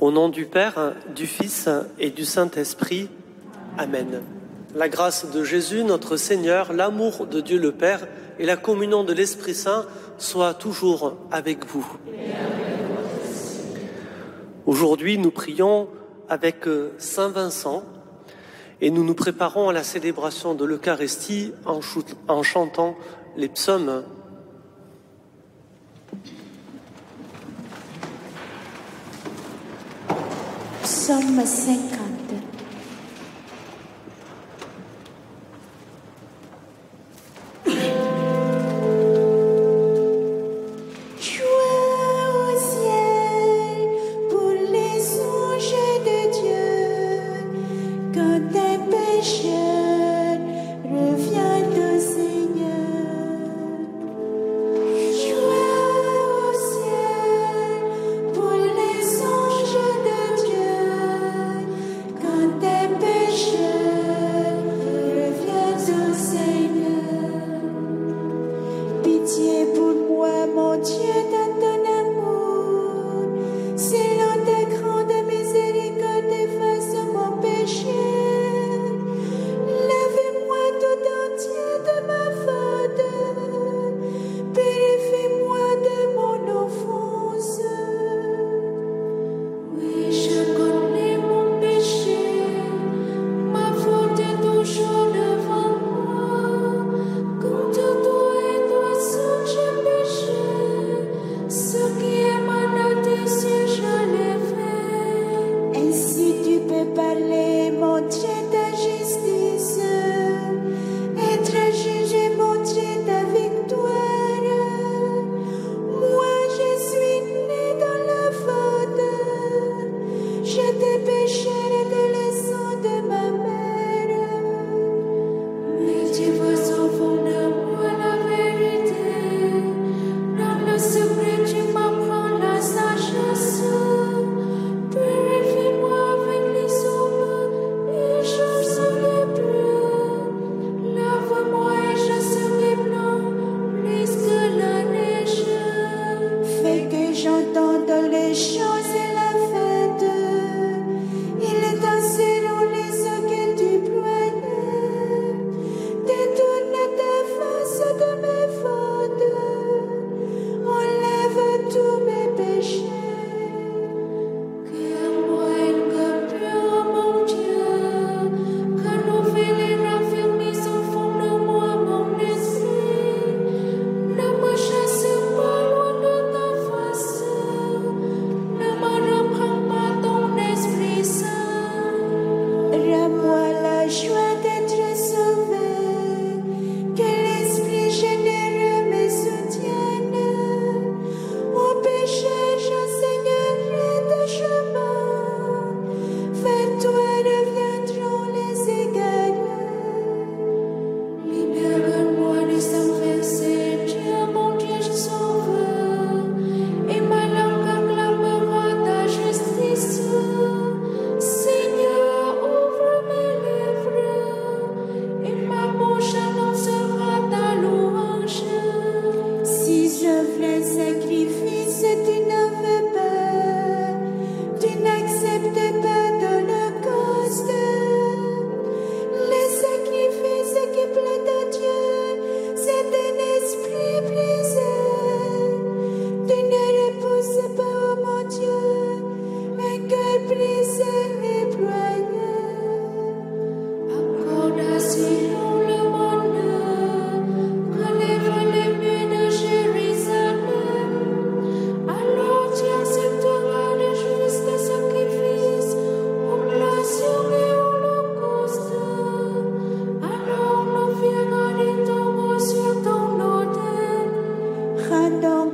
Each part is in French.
Au nom du Père, du Fils et du Saint-Esprit. Amen. La grâce de Jésus, notre Seigneur, l'amour de Dieu le Père et la communion de l'Esprit Saint soient toujours avec vous. Aujourd'hui, nous prions avec Saint Vincent et nous nous préparons à la célébration de l'Eucharistie en chantant les psaumes. Psaume 50.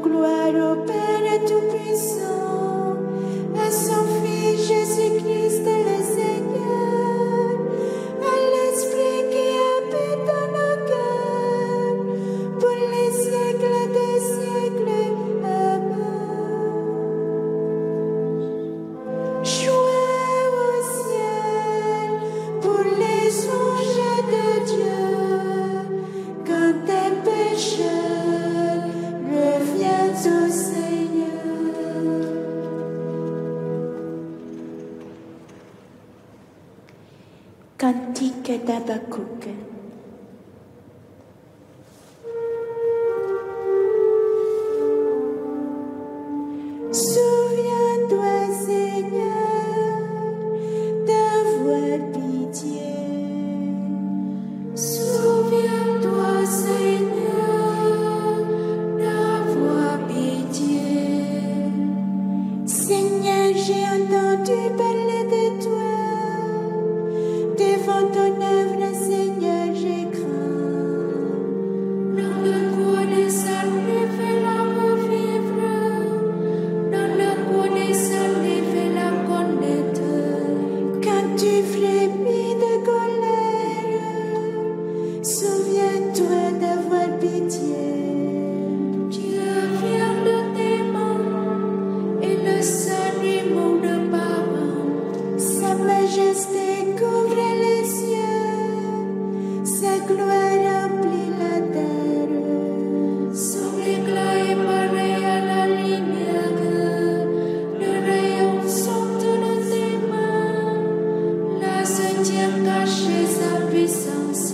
Gloire au Père Tout-Puissant, à son Fils Jésus-Christ. Cantique d'Habakkuk. Souviens-toi, Seigneur, d'avoir pitié. Souviens-toi, Seigneur, d'avoir pitié. Seigneur, j'ai entendu parler de toi. Devant ton œuvre, Seigneur, j'ai craint. Dans le cours des sables, fais-la revivre. Dans le cours des sables, fais-la connaître. Quand tu frémis de colère, souviens-toi d'avoir pitié. Dieu vient de tes mains et le salut mon de parents. Sa majesté couvre les cieux, sa gloire remplit la terre. Son éclat est pareil à la lumière, le rayon sortent de tes mains, là se tient cachée sa puissance.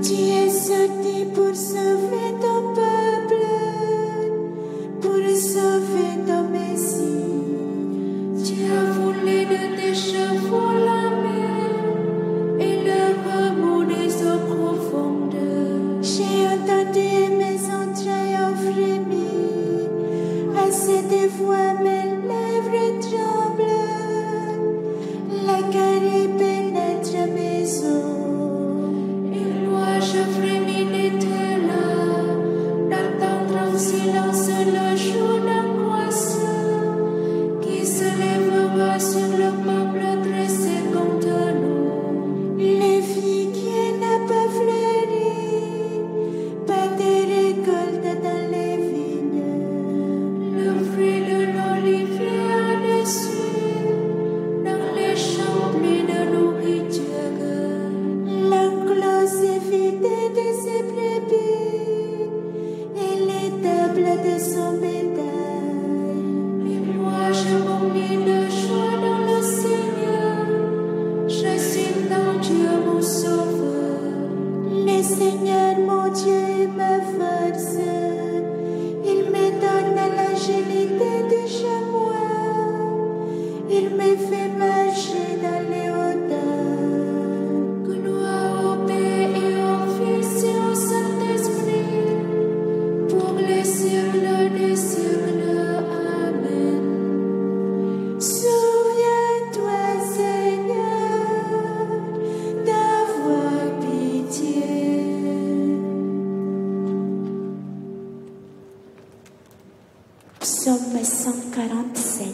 Tu es sorti pour sauver ton peuple, pour sauver ton Messie. Tu as voulu de tes chevaux la mer et le remous des eaux profondes. J'ai entendu et mes entrailles ont frémi. À cette voix, mes lèvres tremblent. La carie pénètre mes os. Et moi, je frémis d'être là, d'attendre en silence le jour d'angoisse qui se lèvera sur le peuple dressé contre nous. Les figuiers n'a pas fleuri, pas de récolte dans les vignes. Le fruit de l'olivier a déçu, dans les champs plus de nourriture. L'enclos est vidé de ses brebis et les tables de son bétail. Mais moi je m'ennuie de joie dans le Seigneur, je suis dans Dieu mon sauveur. Le Seigneur mon Dieu est ma force, il me donne l'agilité du chamois, il me fait marcher dans les hauteurs. Gloire au Père et au Fils et au Saint-Esprit, pour les siècles des siècles. Amen. Souviens-toi, Seigneur, d'avoir pitié. Psaume 147.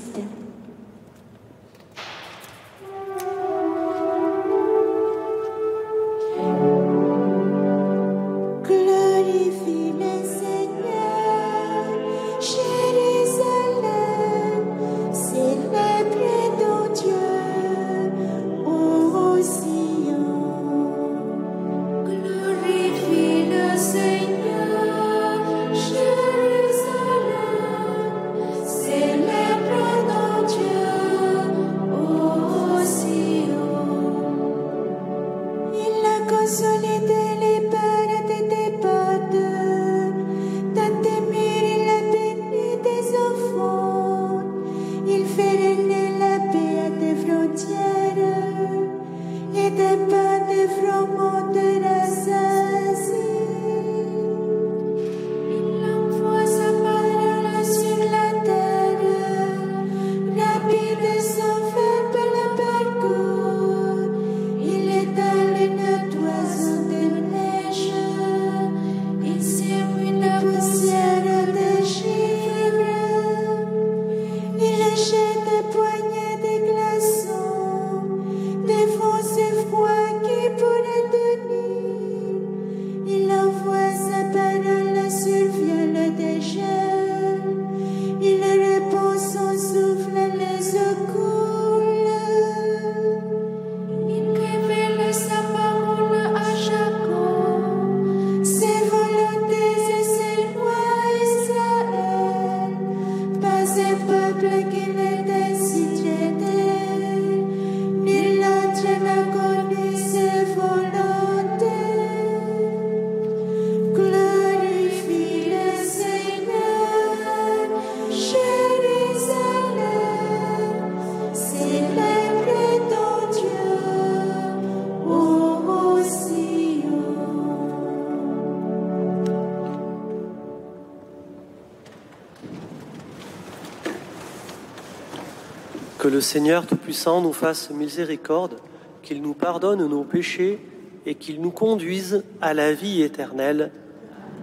Que le Seigneur Tout-Puissant nous fasse miséricorde, qu'il nous pardonne nos péchés et qu'il nous conduise à la vie éternelle.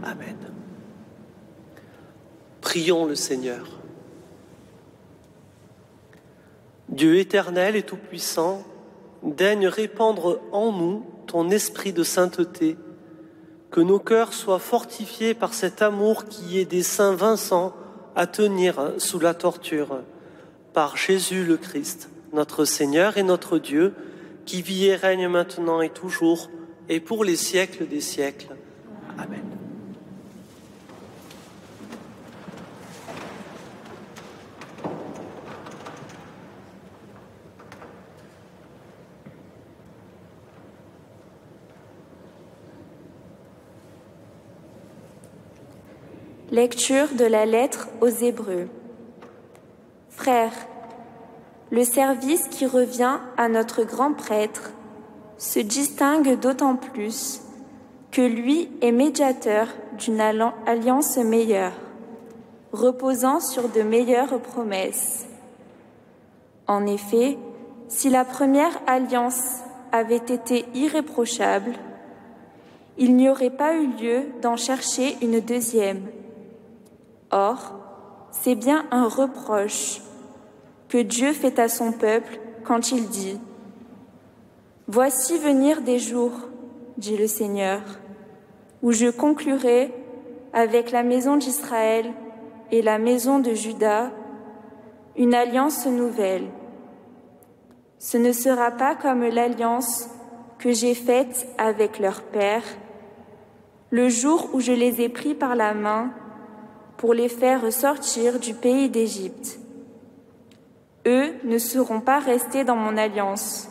Amen. Prions le Seigneur. Dieu éternel et tout-puissant, daigne répandre en nous ton esprit de sainteté, que nos cœurs soient fortifiés par cet amour qui est des saints Vincent à tenir sous la torture, par Jésus le Christ, notre Seigneur et notre Dieu, qui vit et règne maintenant et toujours, et pour les siècles des siècles. Amen. Lecture de la lettre aux Hébreux. Frères, le service qui revient à notre grand prêtre se distingue d'autant plus que lui est médiateur d'une alliance meilleure, reposant sur de meilleures promesses. En effet, si la première alliance avait été irréprochable, il n'y aurait pas eu lieu d'en chercher une deuxième. Or, c'est bien un reproche que Dieu fait à son peuple quand il dit « Voici venir des jours, dit le Seigneur, où je conclurai avec la maison d'Israël et la maison de Juda une alliance nouvelle. Ce ne sera pas comme l'alliance que j'ai faite avec leur père, le jour où je les ai pris par la main pour les faire sortir du pays d'Égypte. Eux ne seront pas restés dans mon alliance.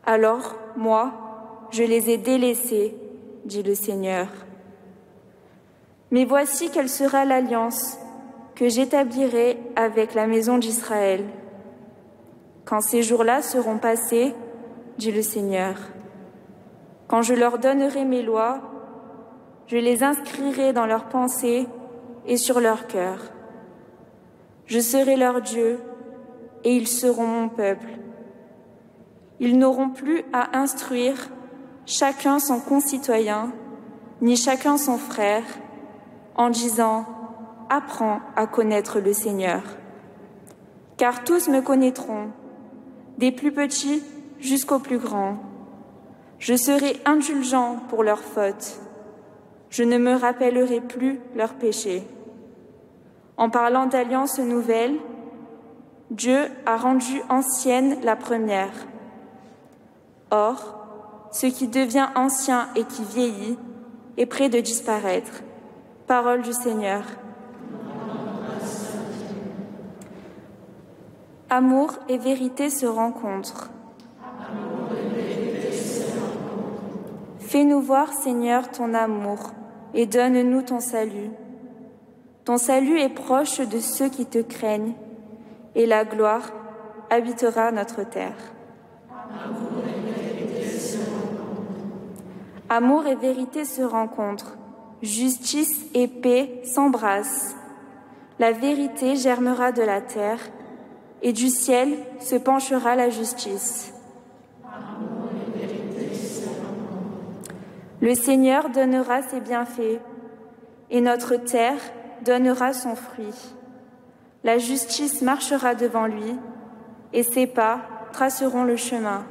Alors, moi, je les ai délaissés, dit le Seigneur. Mais voici quelle sera l'alliance que j'établirai avec la maison d'Israël. Quand ces jours-là seront passés, dit le Seigneur, quand je leur donnerai mes lois, je les inscrirai dans leurs pensées et sur leur cœur. Je serai leur Dieu, et ils seront mon peuple. Ils n'auront plus à instruire chacun son concitoyen, ni chacun son frère, en disant « Apprends à connaître le Seigneur ». Car tous me connaîtront, des plus petits jusqu'aux plus grands. Je serai indulgent pour leurs fautes. Je ne me rappellerai plus leurs péchés. En parlant d'alliance nouvelle, Dieu a rendu ancienne la première. Or, ce qui devient ancien et qui vieillit est près de disparaître. Parole du Seigneur. Amour et vérité se rencontrent. Fais-nous voir, Seigneur, ton amour et donne-nous ton salut. Ton salut est proche de ceux qui te craignent, et la gloire habitera notre terre. Amour et vérité se rencontrent, justice et paix s'embrassent. La vérité germera de la terre, et du ciel se penchera la justice. Le Seigneur donnera ses bienfaits, et notre terre donnera son fruit. La justice marchera devant lui, et ses pas traceront le chemin.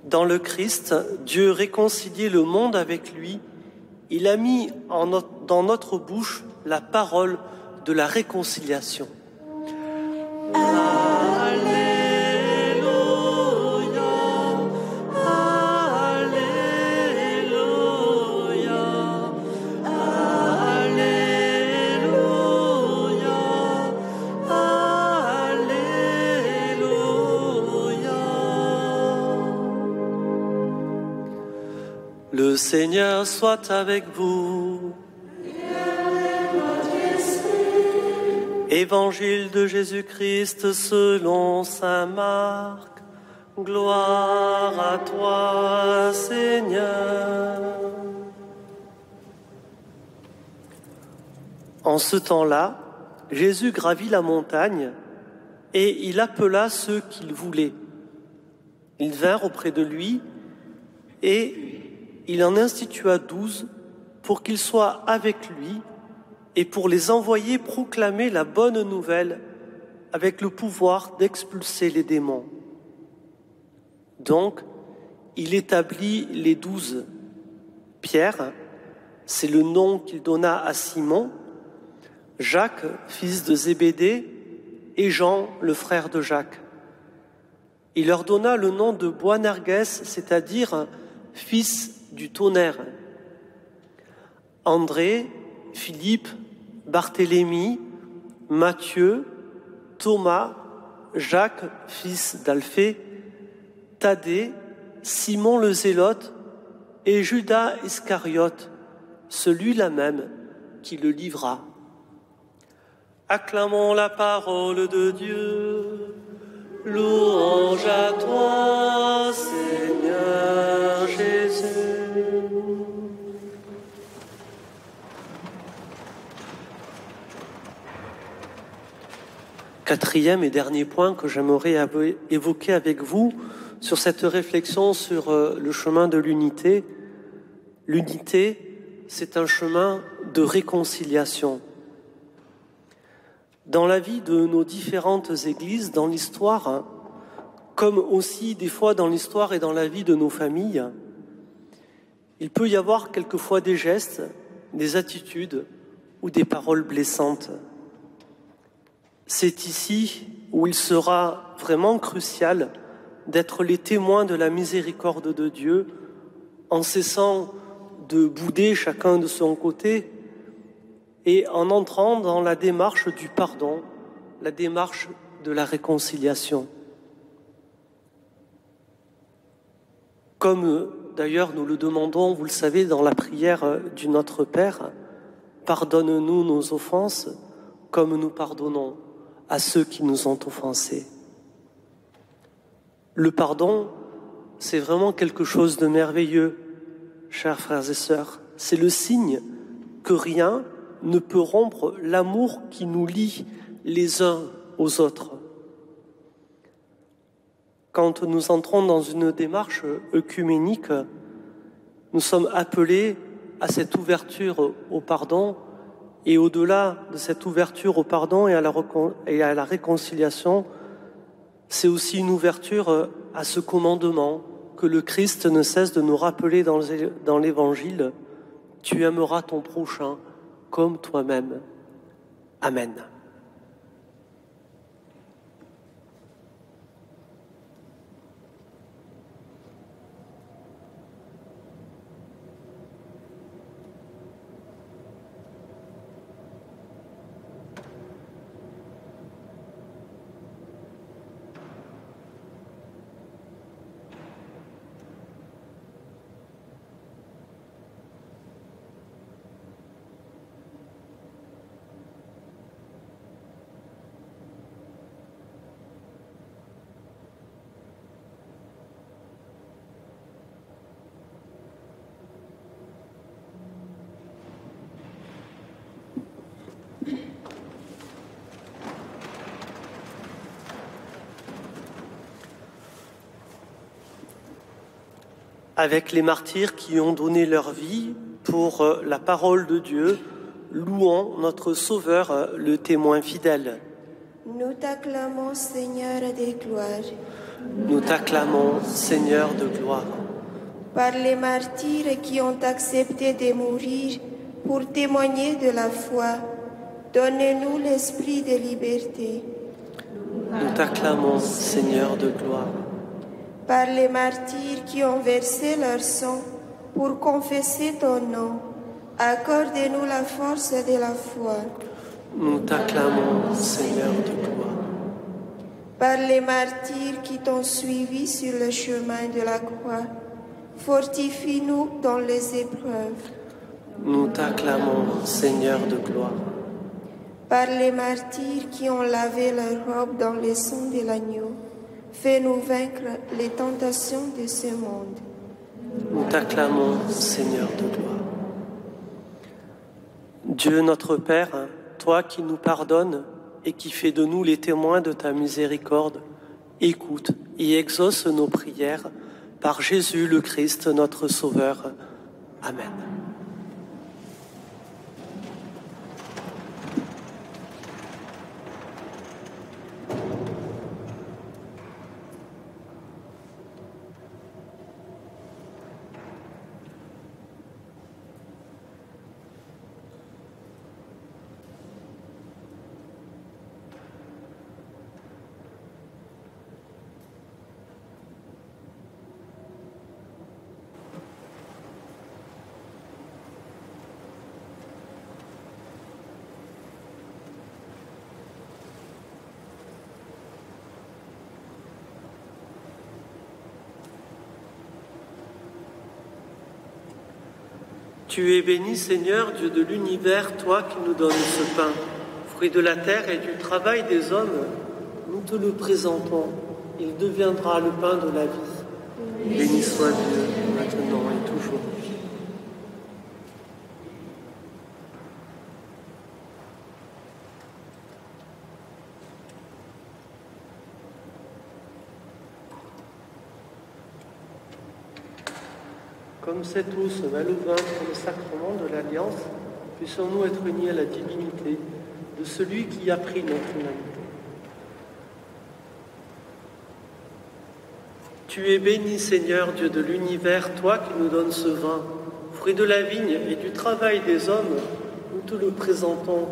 Dans le Christ, Dieu réconciliait le monde avec lui. Il a mis dans notre bouche la parole de la réconciliation. Le Seigneur soit avec vous. Évangile de Jésus-Christ selon saint Marc. Gloire à toi, Seigneur. En ce temps-là, Jésus gravit la montagne et il appela ceux qu'il voulait. Ils vinrent auprès de lui et il en institua 12 pour qu'ils soient avec lui et pour les envoyer proclamer la bonne nouvelle avec le pouvoir d'expulser les démons. Donc, il établit les 12. Pierre, c'est le nom qu'il donna à Simon, Jacques, fils de Zébédée, et Jean, le frère de Jacques. Il leur donna le nom de Boanerges, c'est-à-dire fils du tonnerre. André, Philippe, Barthélemy, Matthieu, Thomas, Jacques, fils d'Alphée, Thaddée, Simon le Zélote et Judas Iscariote, celui-là même qui le livra. Acclamons la parole de Dieu. Louange à toi, Seigneur Jésus. Quatrième et dernier point que j'aimerais évoquer avec vous sur cette réflexion sur le chemin de l'unité. L'unité, c'est un chemin de réconciliation. Dans la vie de nos différentes églises, dans l'histoire, comme aussi des fois dans l'histoire et dans la vie de nos familles, il peut y avoir quelquefois des gestes, des attitudes ou des paroles blessantes. C'est ici où il sera vraiment crucial d'être les témoins de la miséricorde de Dieu, en cessant de bouder chacun de son côté et en entrant dans la démarche du pardon, la démarche de la réconciliation. Comme d'ailleurs nous le demandons, vous le savez, dans la prière du Notre Père, pardonne-nous nos offenses comme nous pardonnons à ceux qui nous ont offensés. Le pardon, c'est vraiment quelque chose de merveilleux, chers frères et sœurs. C'est le signe que rien ne peut rompre l'amour qui nous lie les uns aux autres. Quand nous entrons dans une démarche œcuménique, nous sommes appelés à cette ouverture au pardon et au-delà de cette ouverture au pardon et à la réconciliation, c'est aussi une ouverture à ce commandement que le Christ ne cesse de nous rappeler dans l'Évangile. Tu aimeras ton prochain comme toi-même. Amen. Avec les martyrs qui ont donné leur vie pour la parole de Dieu, louons notre Sauveur, le témoin fidèle. Nous t'acclamons, Seigneur de gloire. Nous t'acclamons, Seigneur de gloire. Par les martyrs qui ont accepté de mourir pour témoigner de la foi, donne-nous l'esprit de liberté. Nous t'acclamons, Seigneur de gloire. Par les martyrs qui ont versé leur sang pour confesser ton nom, accorde-nous la force de la foi. Nous t'acclamons, Seigneur de gloire. Par les martyrs qui t'ont suivi sur le chemin de la croix, Fortifie-nous dans les épreuves. Nous t'acclamons, Seigneur de gloire. Par les martyrs qui ont lavé leur robe dans le sang de l'agneau, fais-nous vaincre les tentations de ce monde. Nous t'acclamons, Seigneur de gloire. Dieu notre Père, toi qui nous pardonnes et qui fais de nous les témoins de ta miséricorde, écoute et exauce nos prières par Jésus le Christ, notre Sauveur. Amen. Tu es béni, Seigneur, Dieu de l'univers, toi qui nous donnes ce pain, fruit de la terre et du travail des hommes. Nous te le présentons. Il deviendra le pain de la vie. Béni soit Dieu, maintenant et toujours. Comme cette eau se mêle au vin pour le sacrement de l'Alliance, puissions-nous être unis à la divinité de celui qui a pris notre humanité. Tu es béni, Seigneur, Dieu de l'univers, toi qui nous donnes ce vin, fruit de la vigne et du travail des hommes, nous te le présentons.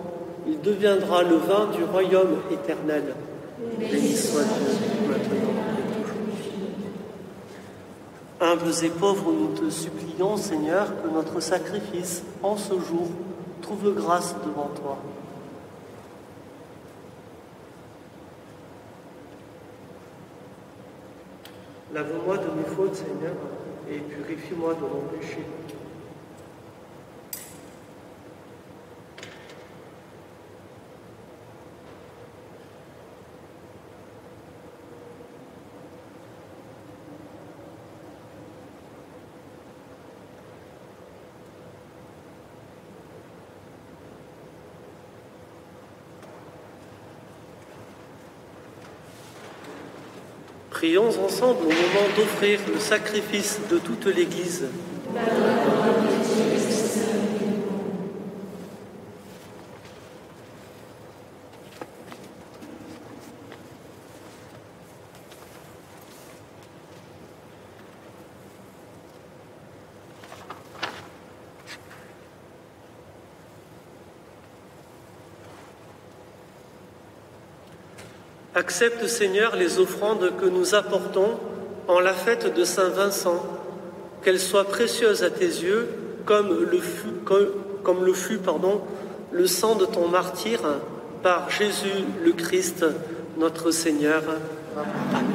Il deviendra le vin du royaume éternel. Béni soit Dieu, maintenant. Humbles et pauvres, nous te supplions, Seigneur, que notre sacrifice, en ce jour, trouve grâce devant toi. Lave-moi de mes fautes, Seigneur, et purifie-moi de mon péché. Prions ensemble au moment d'offrir le sacrifice de toute l'Église. Accepte, Seigneur, les offrandes que nous apportons en la fête de Saint Vincent, qu'elles soient précieuses à tes yeux, comme le fut le sang de ton martyr, par Jésus le Christ, notre Seigneur. Amen.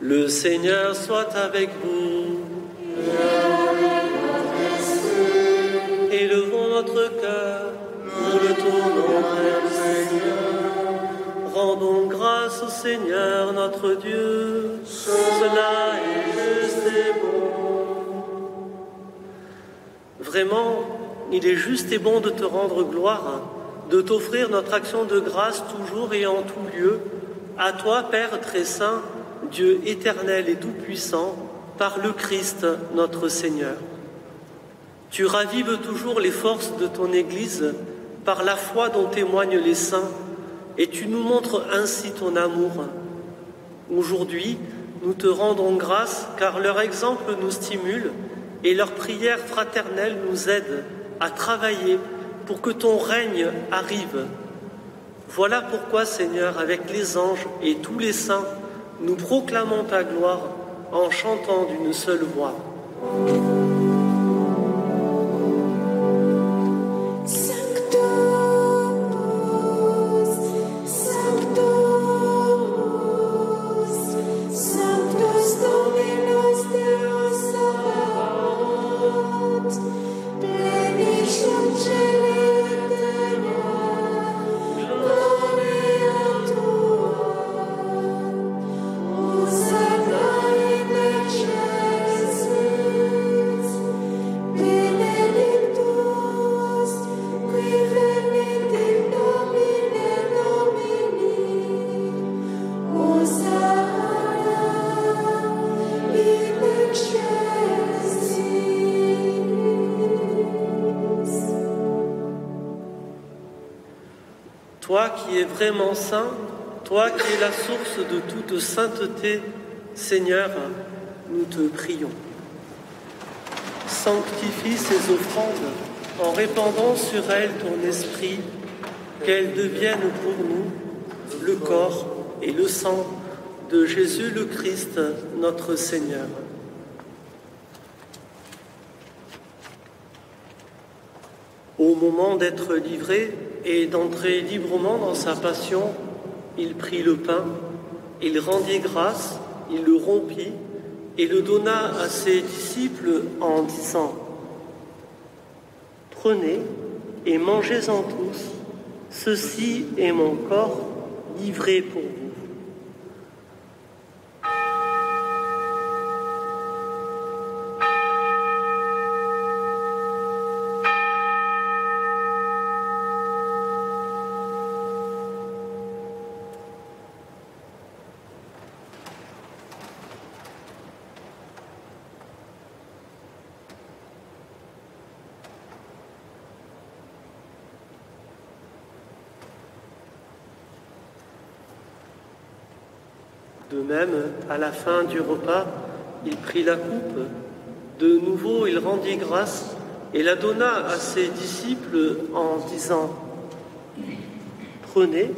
Le Seigneur soit avec vous. Élevons notre cœur, nous le tournons vers le Seigneur. Rendons grâce au Seigneur notre Dieu, cela est juste et bon. Vraiment, il est juste et bon de te rendre gloire, de t'offrir notre action de grâce toujours et en tout lieu, à toi, Père très saint, Dieu éternel et tout-puissant, par le Christ notre Seigneur. Tu ravives toujours les forces de ton Église par la foi dont témoignent les saints, et tu nous montres ainsi ton amour. Aujourd'hui, nous te rendons grâce car leur exemple nous stimule et leurs prières fraternelles nous aident à travailler pour que ton règne arrive. Voilà pourquoi, Seigneur, avec les anges et tous les saints, nous proclamons ta gloire en chantant d'une seule voix. Sanctum Toi qui es vraiment saint, toi qui es la source de toute sainteté, Seigneur, nous te prions. Sanctifie ces offrandes en répandant sur elles ton esprit, qu'elles deviennent pour nous le corps et le sang de Jésus le Christ, notre Seigneur. Au moment d'être livré et d'entrer librement dans sa passion, il prit le pain, il rendit grâce, il le rompit et le donna à ses disciples en disant : « Prenez et mangez-en tous, ceci est mon corps livré pour vous. » De même, à la fin du repas, il prit la coupe. De nouveau, il rendit grâce et la donna à ses disciples en disant : « Prenez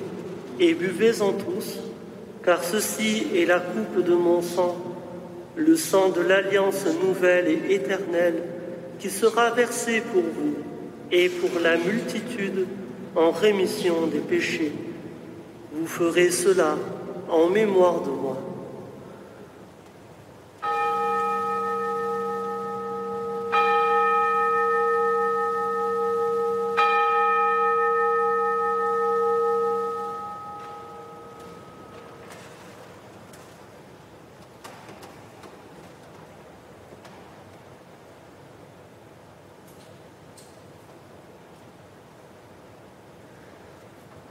et buvez-en tous, car ceci est la coupe de mon sang, le sang de l'alliance nouvelle et éternelle, qui sera versé pour vous et pour la multitude en rémission des péchés. Vous ferez cela en mémoire de moi. »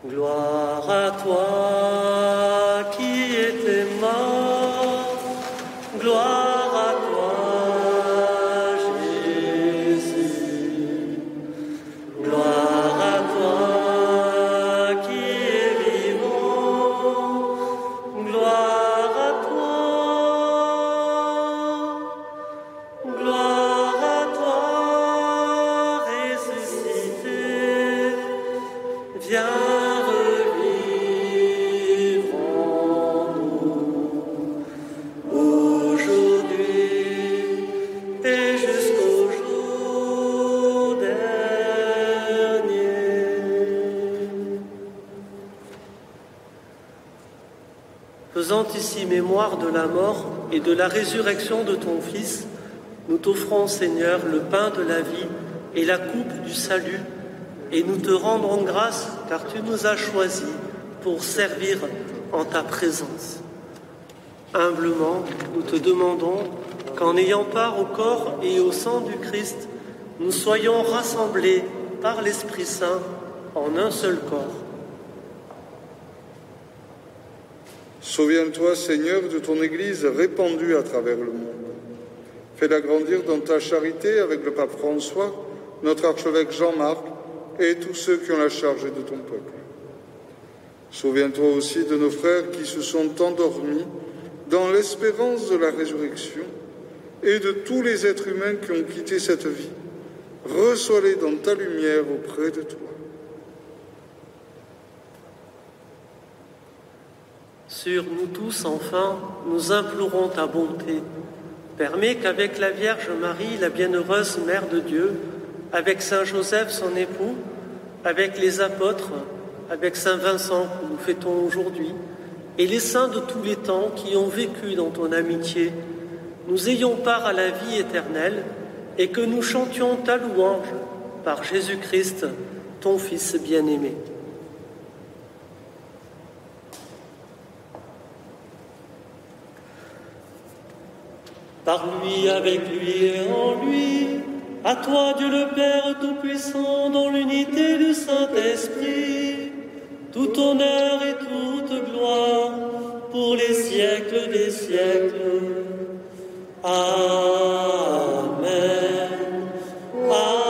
Gloire à toi qui étais mort, gloire à toi Jésus, gloire à toi qui es vivant, gloire à toi ressuscité, viens. Faisant ici mémoire de la mort et de la résurrection de ton Fils, nous t'offrons, Seigneur, le pain de la vie et la coupe du salut, et nous te rendrons grâce car tu nous as choisis pour servir en ta présence. Humblement, nous te demandons qu'en ayant part au corps et au sang du Christ, nous soyons rassemblés par l'Esprit Saint en un seul corps. Souviens-toi, Seigneur, de ton Église répandue à travers le monde. Fais-la grandir dans ta charité avec le pape François, notre archevêque Jean-Marc et tous ceux qui ont la charge de ton peuple. Souviens-toi aussi de nos frères qui se sont endormis dans l'espérance de la résurrection et de tous les êtres humains qui ont quitté cette vie. Reçois-les dans ta lumière auprès de toi. Sur nous tous, enfin, nous implorons ta bonté. Permets qu'avec la Vierge Marie, la bienheureuse Mère de Dieu, avec Saint Joseph, son époux, avec les apôtres, avec Saint Vincent, que nous fêtons aujourd'hui, et les saints de tous les temps qui ont vécu dans ton amitié, nous ayons part à la vie éternelle et que nous chantions ta louange par Jésus-Christ, ton Fils bien-aimé. Par lui, avec lui et en lui, à toi Dieu le Père Tout-Puissant, dans l'unité du Saint-Esprit, tout honneur et toute gloire pour les siècles des siècles. Amen. Amen.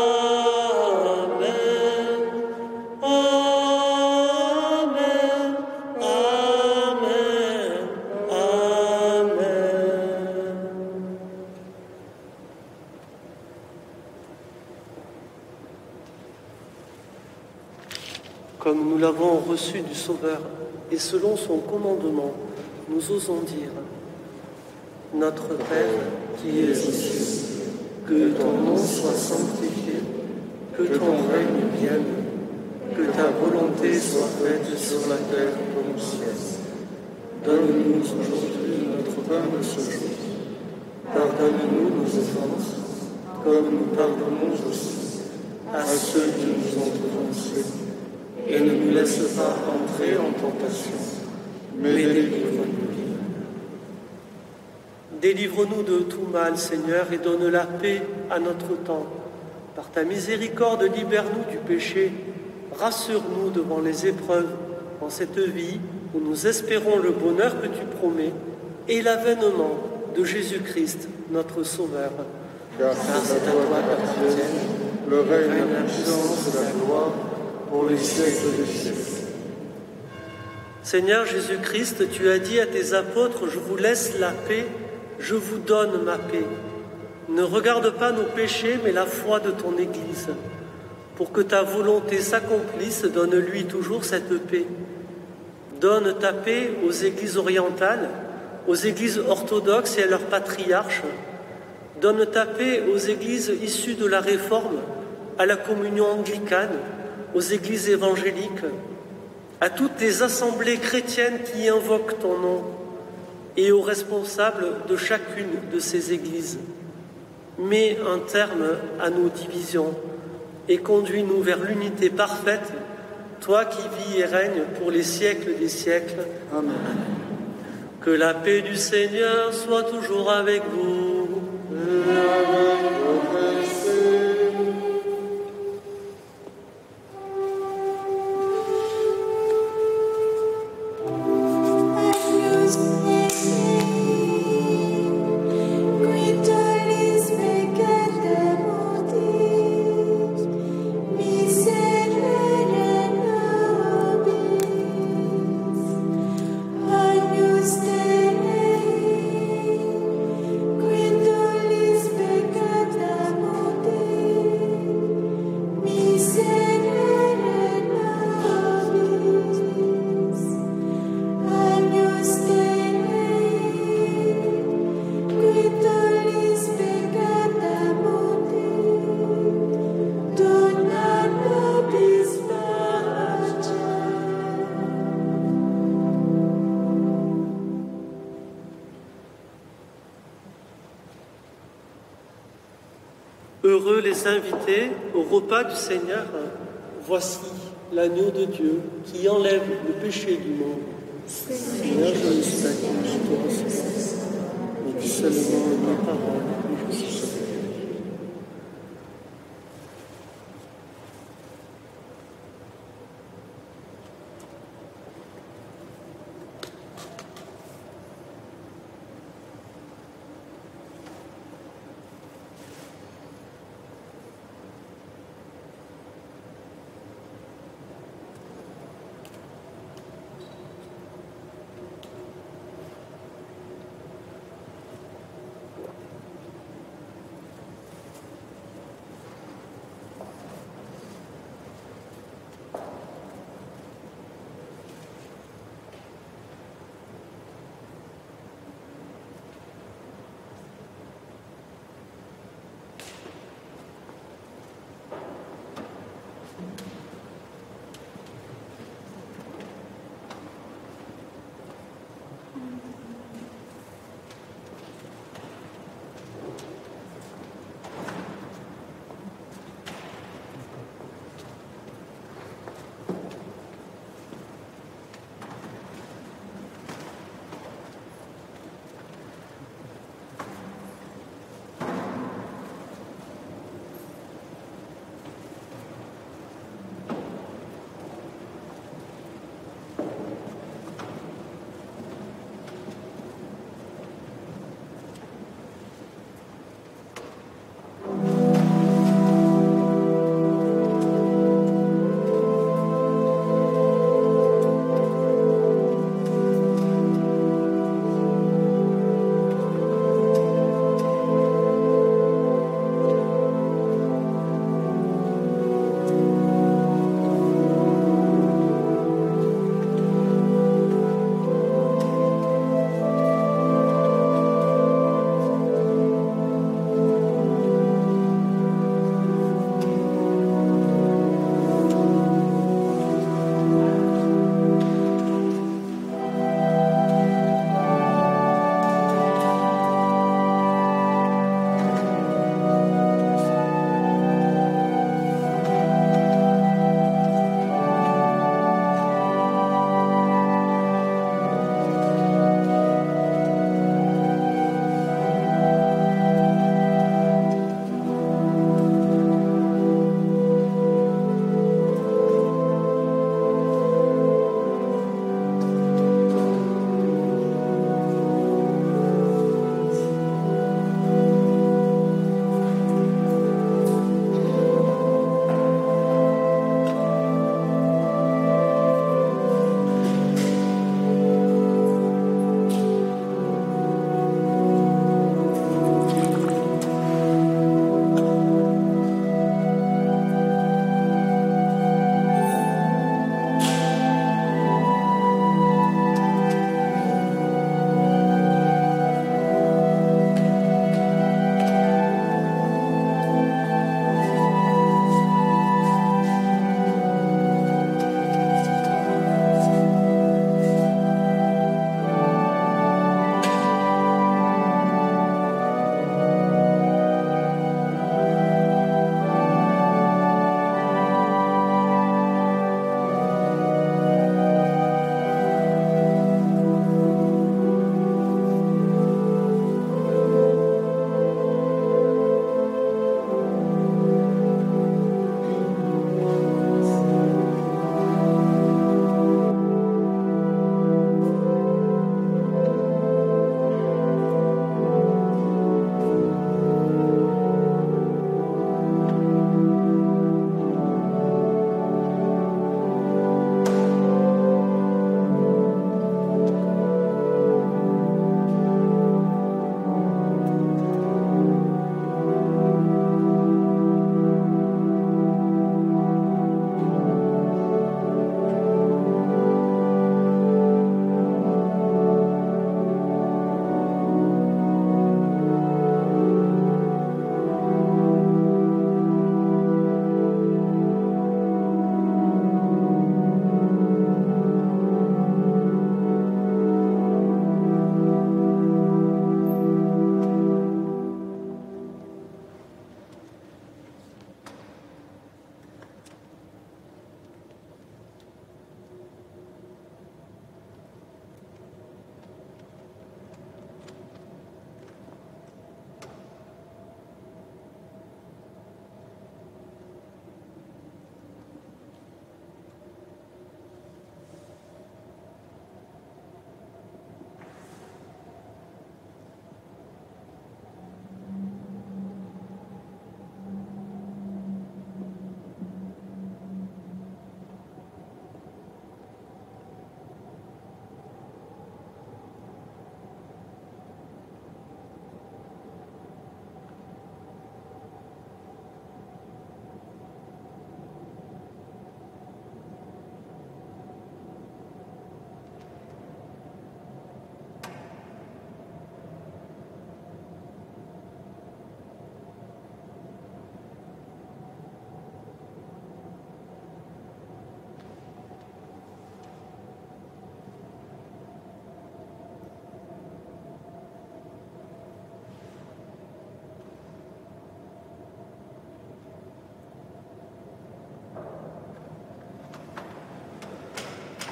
Amen. comme nous l'avons reçu du Sauveur, et selon son commandement, nous osons dire: Notre Père qui es aux cieux, que ton nom soit sanctifié, que ton règne vienne, que ta volonté soit faite sur la terre comme au ciel. Donne-nous aujourd'hui notre pain de ce jour. Pardonne-nous nos offenses, comme nous pardonnons aussi à ceux qui nous ont offensés. Et ne nous laisse pas entrer en tentation, mais délivre-nous du mal. Délivre-nous de tout mal, Seigneur, et donne la paix à notre temps. Par ta miséricorde, libère-nous du péché. Rassure-nous devant les épreuves en cette vie où nous espérons le bonheur que tu promets et l'avènement de Jésus-Christ, notre Sauveur. Car c'est à toi qu'appartiennent le règne, la puissance et la gloire pour les siècles des siècles. Seigneur Jésus-Christ, tu as dit à tes apôtres: je vous laisse la paix, je vous donne ma paix. Ne regarde pas nos péchés, mais la foi de ton Église. Pour que ta volonté s'accomplisse, donne-lui toujours cette paix. Donne ta paix aux églises orientales, aux églises orthodoxes et à leurs patriarches. Donne ta paix aux églises issues de la Réforme, à la communion anglicane, aux églises évangéliques, à toutes les assemblées chrétiennes qui invoquent ton nom et aux responsables de chacune de ces églises. Mets un terme à nos divisions et conduis-nous vers l'unité parfaite, toi qui vis et règnes pour les siècles des siècles. Amen. Que la paix du Seigneur soit toujours avec vous. Et avec votre esprit. Agnus Dei, qui tollis peccata mutis, miserere nobis. Agnus Dei, qui tollis peccata mutis, miserere nobis. Agnus Dei, qui tollis peccata mutis, dona nobis pacem. Heureux les invités au repas du Seigneur. Voici l'agneau de Dieu qui enlève le péché du monde. Seigneur, je ne suis pas digne de te recevoir, mais dis seulement ma parole et je serai.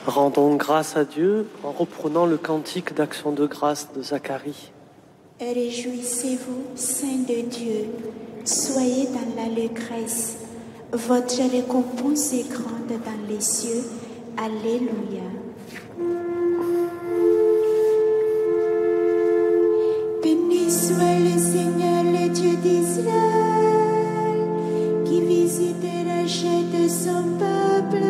Rendons grâce à Dieu en reprenant le cantique d'action de grâce de Zacharie. Réjouissez-vous, saints de Dieu, soyez dans l'allégresse. Votre récompense est grande dans les cieux. Alléluia. Béni soit le Seigneur, le Dieu d'Israël, qui visite et rachète son peuple.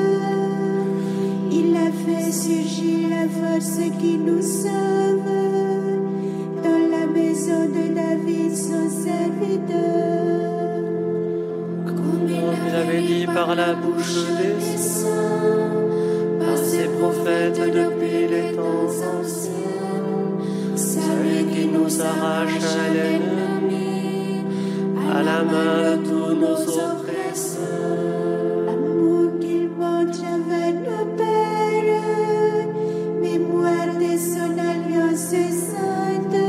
Il a fait surgir la force qui nous sauve dans la maison de David, son serviteur. Comme il avait dit par la bouche des saints, par ses prophètes depuis les temps anciens, celui qui nous arrache à l'ennemi, à la main de tous nos oppresseurs. L'amour qu'il montre envers nos pères, mémoire de son alliance sainte,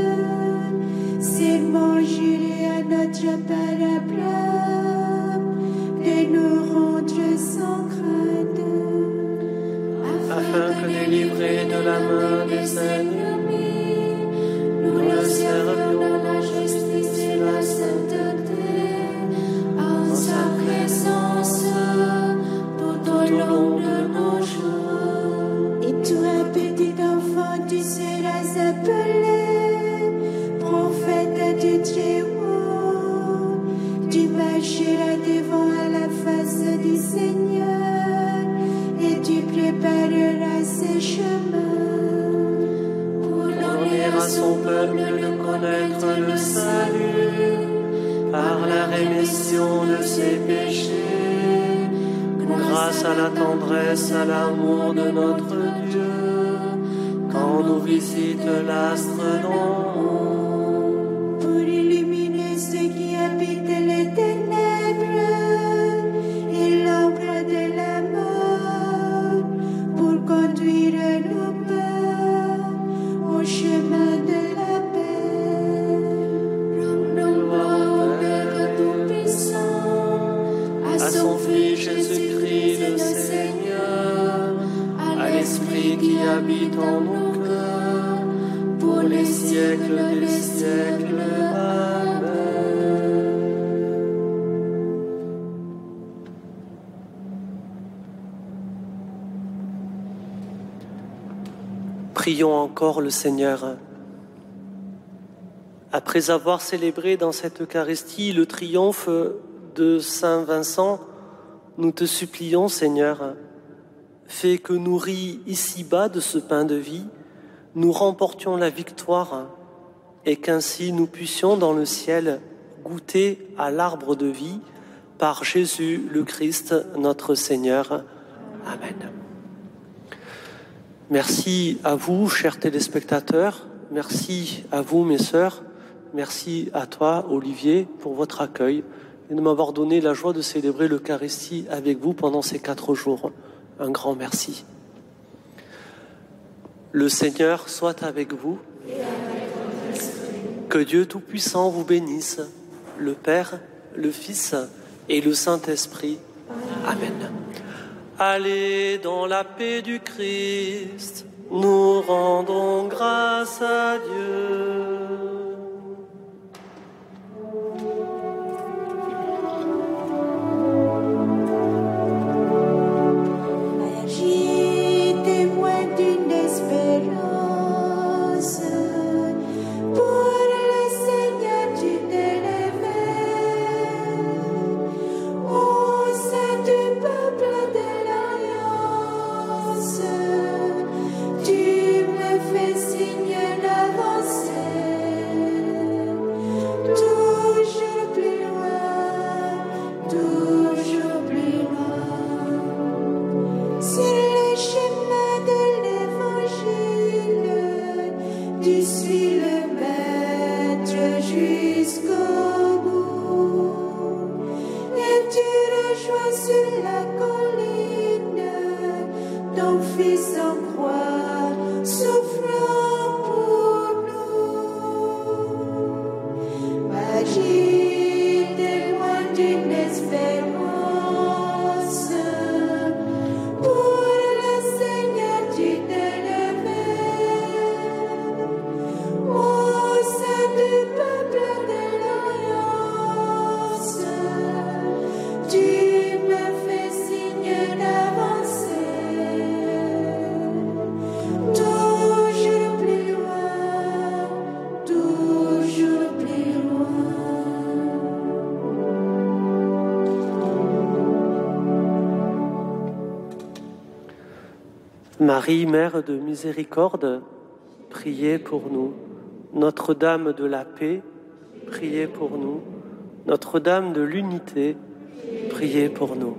serment juré à notre Père Abraham, de nous rendre sans crainte, afin que délivrés de la main des ennemis, nous le servions dans la justice et la sainteté, en sa présence tout au long de nos jours. et toi, petit enfant, tu seras appelé prophète du Très-Haut. Tu marcheras devant à la face du Seigneur et tu prépareras ses chemins. Pour donner à son peuple de connaître le salut par la rémission de ses péchés, grâce à la tendresse, à l'amour de notre Dieu, quand nous visite l'astre d'en haut. Pour illuminer ceux qui habitent les ténèbres et l'ombre de la mort, pour conduire nos pas au chemin de la paix. Rendons gloire au Père Tout-Puissant, à son Fils Jésus-Christ le Seigneur, à l'Esprit qui habite en nos cœurs, pour les siècles des siècles. Amen. Prions encore le Seigneur. Après avoir célébré dans cette Eucharistie le triomphe de Saint Vincent, nous te supplions, Seigneur, fais que nourris ici-bas de ce pain de vie, nous remportions la victoire et qu'ainsi nous puissions dans le ciel goûter à l'arbre de vie par Jésus le Christ, notre Seigneur. Amen. Merci à vous, chers téléspectateurs. Merci à vous, mes sœurs. Merci à toi, Olivier, pour votre accueil et de m'avoir donné la joie de célébrer l'Eucharistie avec vous pendant ces 4 jours. Un grand merci. Le Seigneur soit avec vous. Que Dieu Tout-Puissant vous bénisse, le Père, le Fils et le Saint-Esprit. Amen. Allez dans la paix du Christ, nous rendons grâce à Dieu. Magie, témoin d'une espérance, pour le Seigneur tu t'élèves. Ô saint du peuple de l'Alliance, tu me fais signe d'avancer. Marie, Mère de miséricorde, priez pour nous. Notre-Dame de la paix, priez pour nous. Notre-Dame de l'unité, priez pour nous.